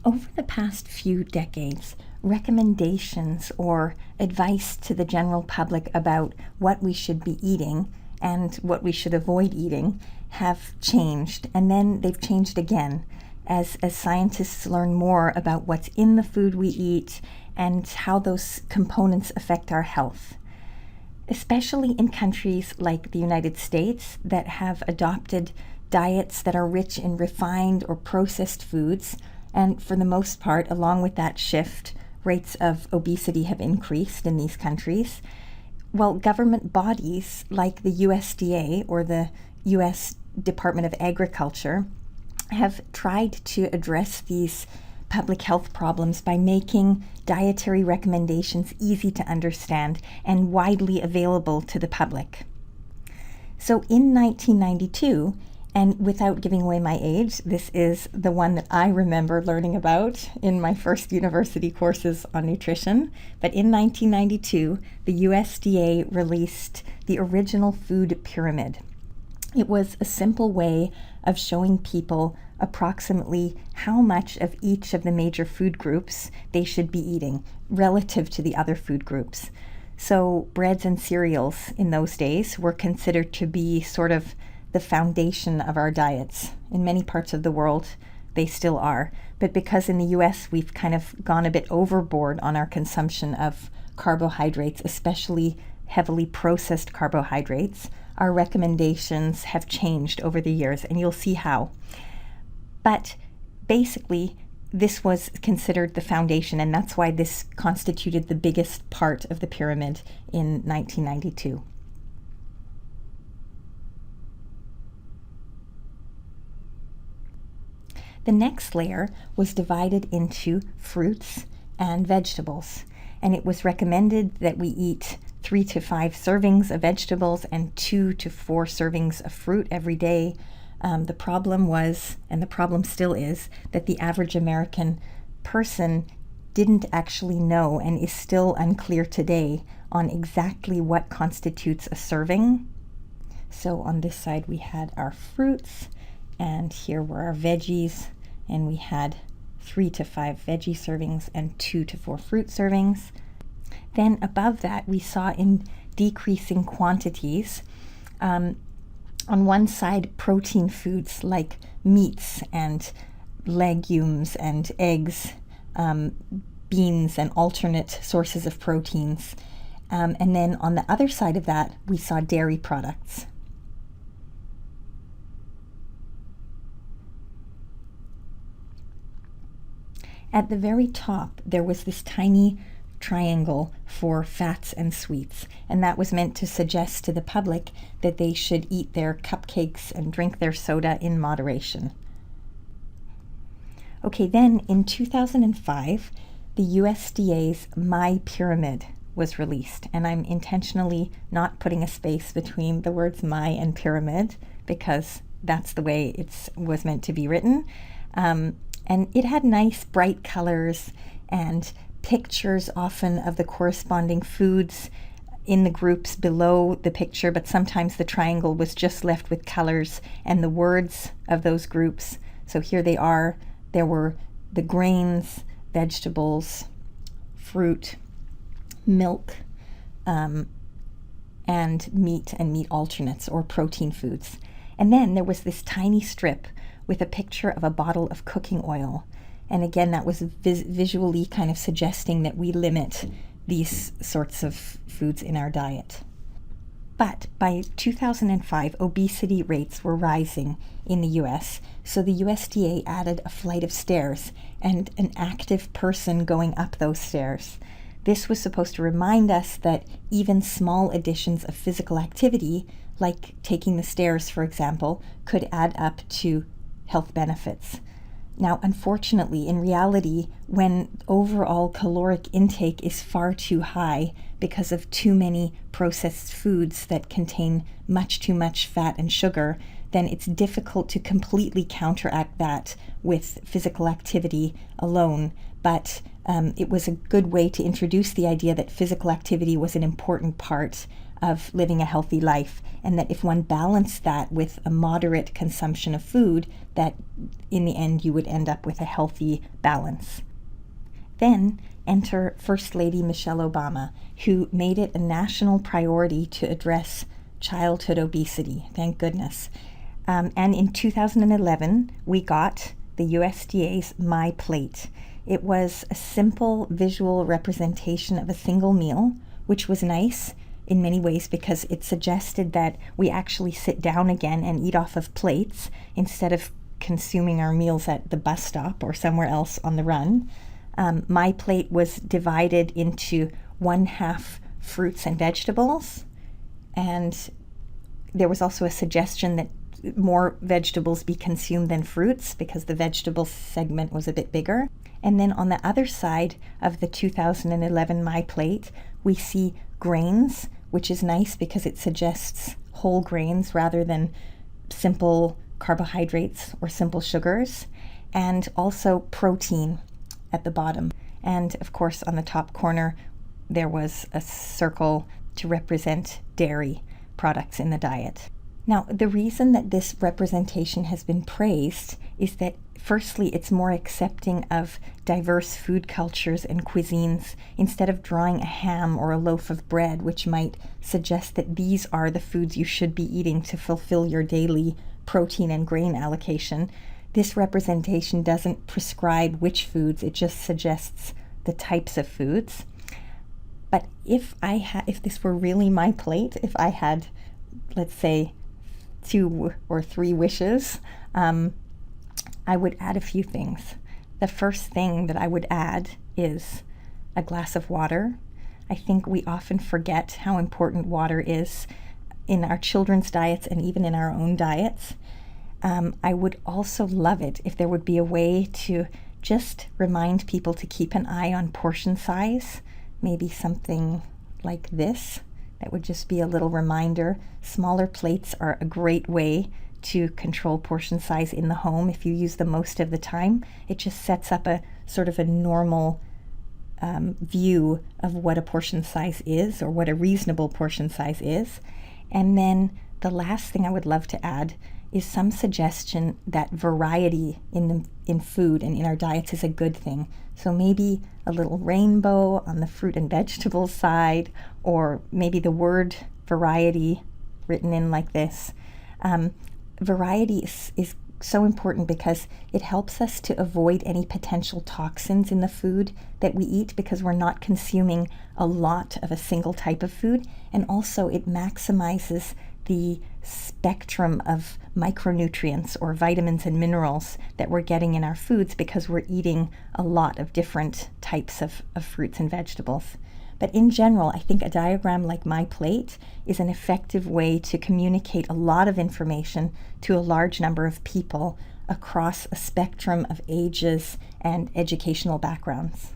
Over the past few decades, recommendations or advice to the general public about what we should be eating and what we should avoid eating have changed, and then they've changed again as scientists learn more about what's in the food we eat and how those components affect our health. Especially in countries like the United States that have adopted diets that are rich in refined or processed foods, and for the most part, along with that shift, rates of obesity have increased in these countries. Well, government bodies like the USDA or the US Department of Agriculture have tried to address these public health problems by making dietary recommendations easy to understand and widely available to the public. So in 1992, and without giving away my age, this is the one that I remember learning about in my first university courses on nutrition. But in 1992, the USDA released the original food pyramid. It was a simple way of showing people approximately how much of each of the major food groups they should be eating relative to the other food groups. So breads and cereals in those days were considered to be sort of the foundation of our diets. In many parts of the world, they still are. But because in the US we've kind of gone a bit overboard on our consumption of carbohydrates, especially heavily processed carbohydrates, our recommendations have changed over the years, and you'll see how. But basically, this was considered the foundation, and that's why this constituted the biggest part of the pyramid in 1992. The next layer was divided into fruits and vegetables, and it was recommended that we eat 3 to 5 servings of vegetables and 2 to 4 servings of fruit every day. The problem was, and the problem still is, that the average American person didn't actually know, and is still unclear today, on exactly what constitutes a serving. So on this side we had our fruits, and here were our veggies, and we had 3 to 5 veggie servings and 2 to 4 fruit servings. Then above that we saw in decreasing quantities, on one side, protein foods like meats and legumes and eggs, beans and alternate sources of proteins. And then on the other side of that, we saw dairy products. At the very top, there was this tiny triangle for fats and sweets, and that was meant to suggest to the public that they should eat their cupcakes and drink their soda in moderation. Okay, then in 2005, the USDA's My Pyramid was released, and I'm intentionally not putting a space between the words my and pyramid because that's the way it was meant to be written. And it had nice bright colors and pictures often of the corresponding foods in the groups below the picture, but sometimes the triangle was just left with colors and the words of those groups. So here they are. There were the grains, vegetables, fruit, milk, and meat and meat alternates or protein foods. And then there was this tiny strip with a picture of a bottle of cooking oil. And again, that was visually kind of suggesting that we limit these sorts of foods in our diet. But by 2005, obesity rates were rising in the US, so the USDA added a flight of stairs and an active person going up those stairs. This was supposed to remind us that even small additions of physical activity, like taking the stairs, for example, could add up to health benefits. Now, unfortunately, in reality, when overall caloric intake is far too high because of too many processed foods that contain much too much fat and sugar, then it's difficult to completely counteract that with physical activity alone. But it was a good way to introduce the idea that physical activity was an important part of living a healthy life, and that if one balanced that with a moderate consumption of food, that in the end you would end up with a healthy balance. Then enter First Lady Michelle Obama, who made it a national priority to address childhood obesity, thank goodness. And in 2011, we got the USDA's My Plate. It was a simple visual representation of a single meal, which was nice in many ways because it suggested that we actually sit down again and eat off of plates instead of consuming our meals at the bus stop or somewhere else on the run. My Plate was divided into 1/2 fruits and vegetables, and there was also a suggestion that more vegetables be consumed than fruits because the vegetable segment was a bit bigger. And then on the other side of the 2011 My Plate, we see grains, which is nice because it suggests whole grains rather than simple carbohydrates or simple sugars, and also protein at the bottom. And of course, on the top corner, there was a circle to represent dairy products in the diet. Now, the reason that this representation has been praised is that, firstly, it's more accepting of diverse food cultures and cuisines instead of drawing a ham or a loaf of bread, which might suggest that these are the foods you should be eating to fulfill your daily protein and grain allocation. This representation doesn't prescribe which foods, it just suggests the types of foods. But if this were really my plate, if I had, let's say, 2 or 3 wishes, I would add a few things. The first thing that I would add is a glass of water. I think we often forget how important water is in our children's diets and even in our own diets. I would also love it if there would be a way to just remind people to keep an eye on portion size, maybe something like this. That would just be a little reminder. Smaller plates are a great way to control portion size in the home. If you use them most of the time, it just sets up a sort of a normal view of what a portion size is, or what a reasonable portion size is. And then the last thing I would love to add is some suggestion that variety in food and in our diets is a good thing. So maybe a little rainbow on the fruit and vegetable side, or maybe the word variety written in like this. Variety is so important because it helps us to avoid any potential toxins in the food that we eat, because we're not consuming a lot of a single type of food. And also it maximizes the spectrum of micronutrients or vitamins and minerals that we're getting in our foods because we're eating a lot of different types of fruits and vegetables. But in general, I think a diagram like My Plate is an effective way to communicate a lot of information to a large number of people across a spectrum of ages and educational backgrounds.